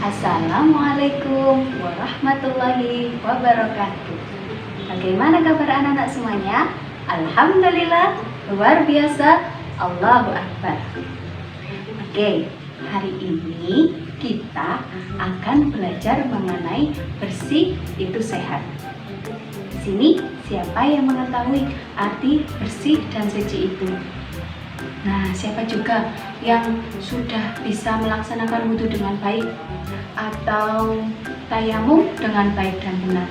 Assalamualaikum warahmatullahi wabarakatuh. Bagaimana kabar anak-anak semuanya? Alhamdulillah, luar biasa, Allahu Akbar. Oke, hari ini kita akan belajar mengenai bersih itu sehat. Di sini siapa yang mengetahui arti bersih dan suci itu? Nah, siapa juga yang sudah bisa melaksanakan wudhu dengan baik atau tayamum dengan baik dan benar?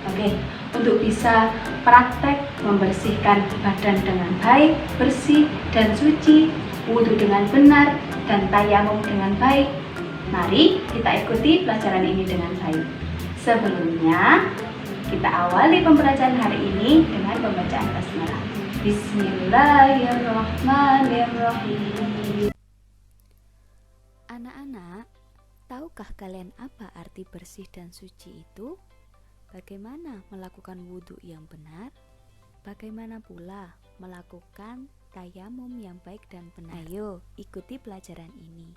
Oke, untuk bisa praktek membersihkan badan dengan baik, bersih dan suci, wudhu dengan benar dan tayamum dengan baik, mari kita ikuti pelajaran ini dengan baik. Sebelumnya, kita awali pembelajaran hari ini dengan pembacaan basmalah. Bismillahirrahmanirrahim. Anak-anak, tahukah kalian apa arti bersih dan suci itu? Bagaimana melakukan wudhu yang benar? Bagaimana pula melakukan tayamum yang baik dan benar? Ayo, ikuti pelajaran ini.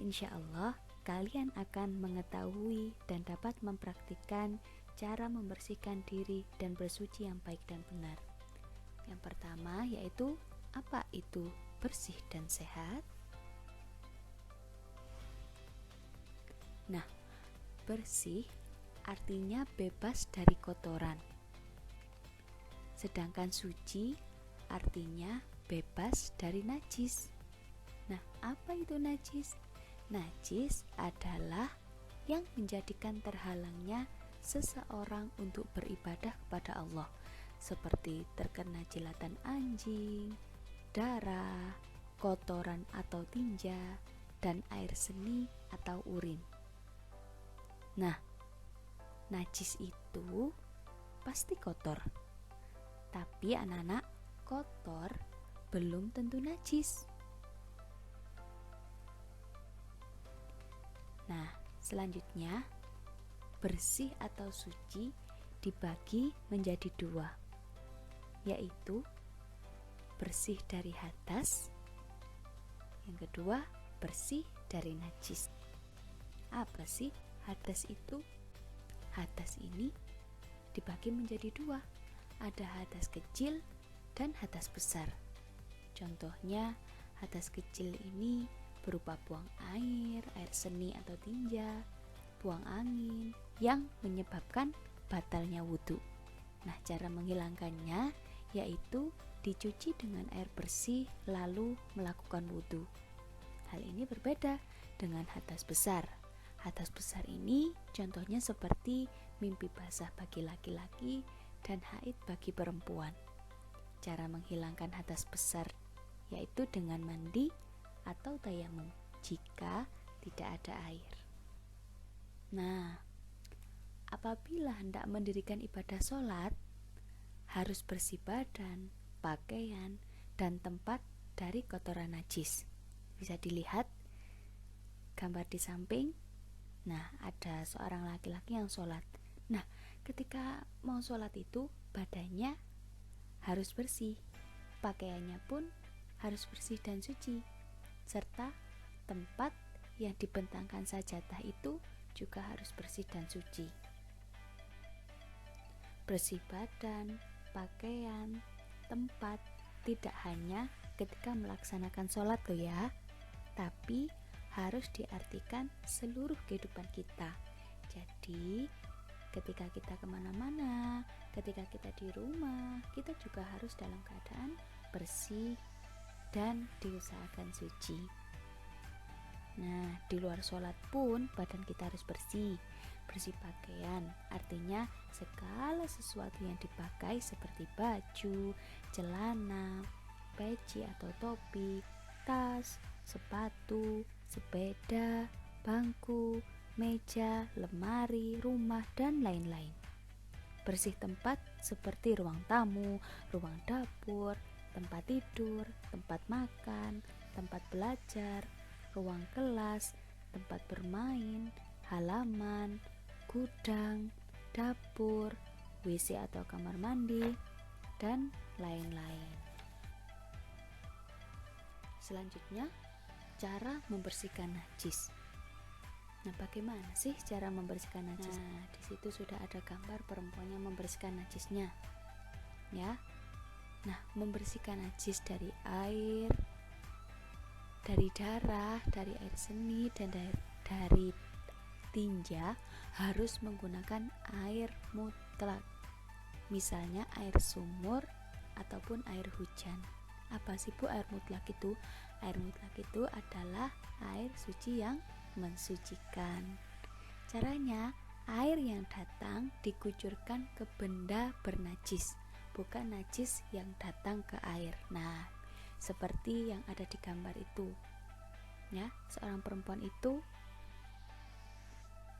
Insya Allah, kalian akan mengetahui dan dapat mempraktikkan cara membersihkan diri dan bersuci yang baik dan benar. Yang pertama yaitu, apa itu bersih dan sehat? Nah, bersih artinya bebas dari kotoran. Sedangkan suci artinya bebas dari najis. Nah, apa itu najis? Najis adalah yang menjadikan terhalangnya seseorang untuk beribadah kepada Allah, seperti terkena jilatan anjing, darah, kotoran atau tinja, dan air seni atau urin. Nah, najis itu pasti kotor. Tapi anak-anak, kotor belum tentu najis. Nah, selanjutnya, bersih atau suci dibagi menjadi dua, yaitu bersih dari hadas, yang kedua bersih dari najis. Apa sih hadas itu? Hadas ini dibagi menjadi dua, ada hadas kecil dan hadas besar. Contohnya, hadas kecil ini berupa buang air seni atau tinja, buang angin yang menyebabkan batalnya wudhu. Nah, cara menghilangkannya yaitu dicuci dengan air bersih lalu melakukan wudhu. Hal ini berbeda dengan hadas besar. Hadas besar ini contohnya seperti mimpi basah bagi laki-laki dan haid bagi perempuan. Cara menghilangkan hadas besar yaitu dengan mandi atau tayamum jika tidak ada air. Nah, apabila hendak mendirikan ibadah sholat, harus bersih badan, pakaian, dan tempat dari kotoran najis. Bisa dilihat gambar di samping. Nah, ada seorang laki-laki yang sholat. Nah, ketika mau sholat itu badannya harus bersih, pakaiannya pun harus bersih dan suci, serta tempat yang dibentangkan sajadah itu juga harus bersih dan suci. Bersih badan, pakaian, tempat tidak hanya ketika melaksanakan sholat loh ya, tapi harus diartikan seluruh kehidupan kita. Jadi ketika kita kemana-mana, ketika kita di rumah, kita juga harus dalam keadaan bersih dan diusahakan suci. Nah, di luar sholat pun badan kita harus bersih. Bersih pakaian artinya segala sesuatu yang dipakai seperti baju, celana, peci atau topi, tas, sepatu, sepeda, bangku, meja, lemari, rumah, dan lain-lain. Bersih tempat seperti ruang tamu, ruang dapur, tempat tidur, tempat makan, tempat belajar, ruang kelas, tempat bermain, halaman, gudang, dapur, WC atau kamar mandi, dan lain-lain. Selanjutnya, cara membersihkan najis. Nah, bagaimana sih cara membersihkan najis? Nah, di situ sudah ada gambar perempuan yang membersihkan najisnya, ya. Nah, membersihkan najis dari air, dari darah, dari air seni, dan dari tinja harus menggunakan air mutlak. Misalnya air sumur ataupun air hujan. Apa sih Bu air mutlak itu? Air mutlak itu adalah air suci yang mensucikan. Caranya, air yang datang dikucurkan ke benda bernajis, bukan najis yang datang ke air. Nah, seperti yang ada di gambar itu, ya, seorang perempuan itu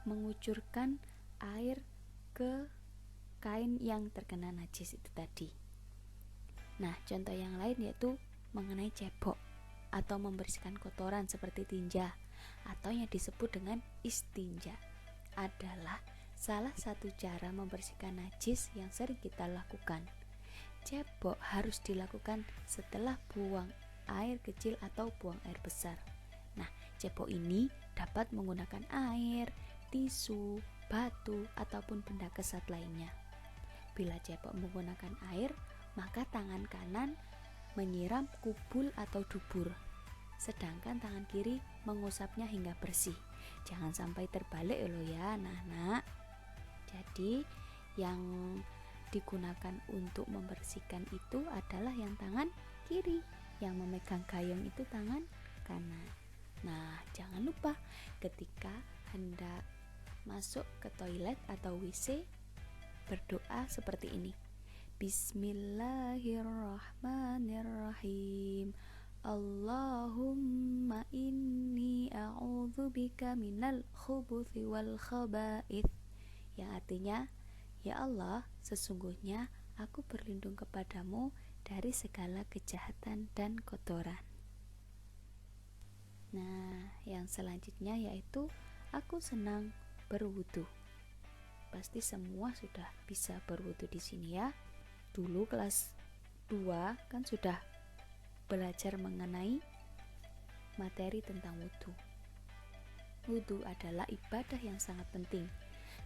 mengucurkan air ke kain yang terkena najis itu tadi. Nah, contoh yang lain yaitu mengenai cebok atau membersihkan kotoran seperti tinja atau yang disebut dengan istinja adalah salah satu cara membersihkan najis yang sering kita lakukan. Cebok harus dilakukan setelah buang air kecil atau buang air besar. Nah, cebok ini dapat menggunakan air, tisu, batu, ataupun benda kesat lainnya. Bila cebok menggunakan air, maka tangan kanan menyiram kubul atau dubur, sedangkan tangan kiri mengusapnya hingga bersih. Jangan sampai terbalik loh ya anak-anak. Jadi yang digunakan untuk membersihkan itu adalah yang tangan kiri, yang memegang gayung itu tangan kanan. Nah, jangan lupa ketika hendak masuk ke toilet atau WC berdoa seperti ini. Bismillahirrahmanirrahim. Allahumma inni a'udzubika minal khubuthi wal khaba'ith. Yang artinya, ya Allah, sesungguhnya aku berlindung kepadamu dari segala kejahatan dan kotoran. Nah, yang selanjutnya yaitu aku senang berwudu. Pasti semua sudah bisa berwudu di sini ya. Dulu kelas 2 kan sudah belajar mengenai materi tentang wudu. Wudu adalah ibadah yang sangat penting.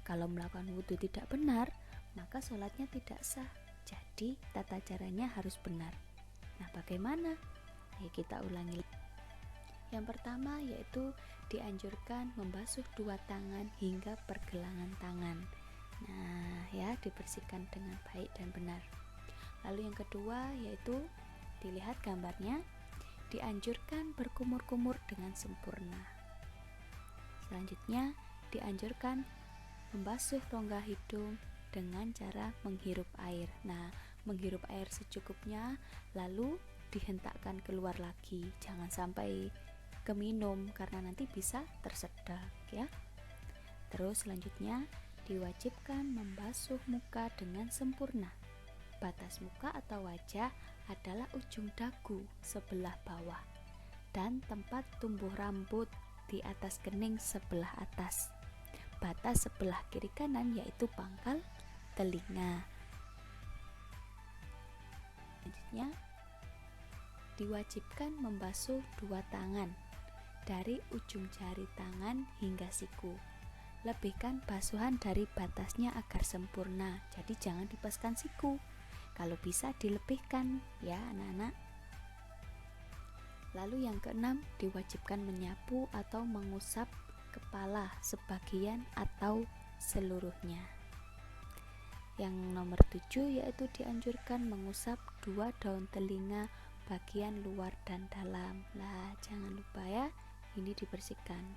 Kalau melakukan wudu tidak benar, maka sholatnya tidak sah. Jadi tata caranya harus benar. Nah, bagaimana? Ayo kita ulangi. Yang pertama yaitu dianjurkan membasuh 2 tangan hingga pergelangan tangan. Nah, ya, dibersihkan dengan baik dan benar. Lalu yang kedua yaitu dilihat gambarnya, dianjurkan berkumur-kumur dengan sempurna. Selanjutnya dianjurkan membasuh rongga hidung dengan cara menghirup air. Nah, menghirup air secukupnya lalu dihentakkan keluar lagi. Jangan sampai keminum karena nanti bisa tersedak ya. Terus selanjutnya diwajibkan membasuh muka dengan sempurna. Batas muka atau wajah adalah ujung dagu sebelah bawah dan tempat tumbuh rambut di atas kening sebelah atas. Batas sebelah kiri kanan yaitu pangkal telinga. Selanjutnya diwajibkan membasuh 2 tangan dari ujung jari tangan hingga siku. Lebihkan basuhan dari batasnya agar sempurna, jadi jangan dipaskan siku. Kalau bisa dilebihkan ya anak-anak. Lalu yang keenam, diwajibkan menyapu atau mengusap kepala sebagian atau seluruhnya. Yang nomor 7 yaitu dianjurkan mengusap 2 daun telinga bagian luar dan dalam. Nah, jangan lupa ya, ini dibersihkan.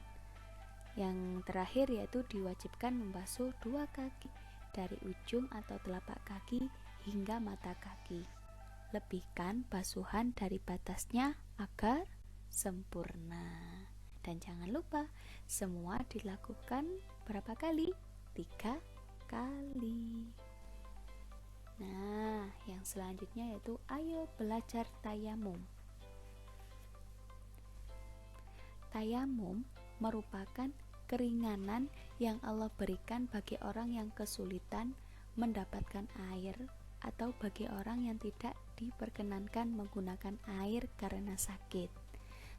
Yang terakhir yaitu diwajibkan membasuh 2 kaki dari ujung atau telapak kaki hingga mata kaki. Lebihkan basuhan dari batasnya agar sempurna. Dan jangan lupa semua dilakukan berapa kali? 3 kali. Nah, yang selanjutnya yaitu ayo belajar tayamum. Tayamum merupakan keringanan yang Allah berikan bagi orang yang kesulitan mendapatkan air atau bagi orang yang tidak diperkenankan menggunakan air karena sakit.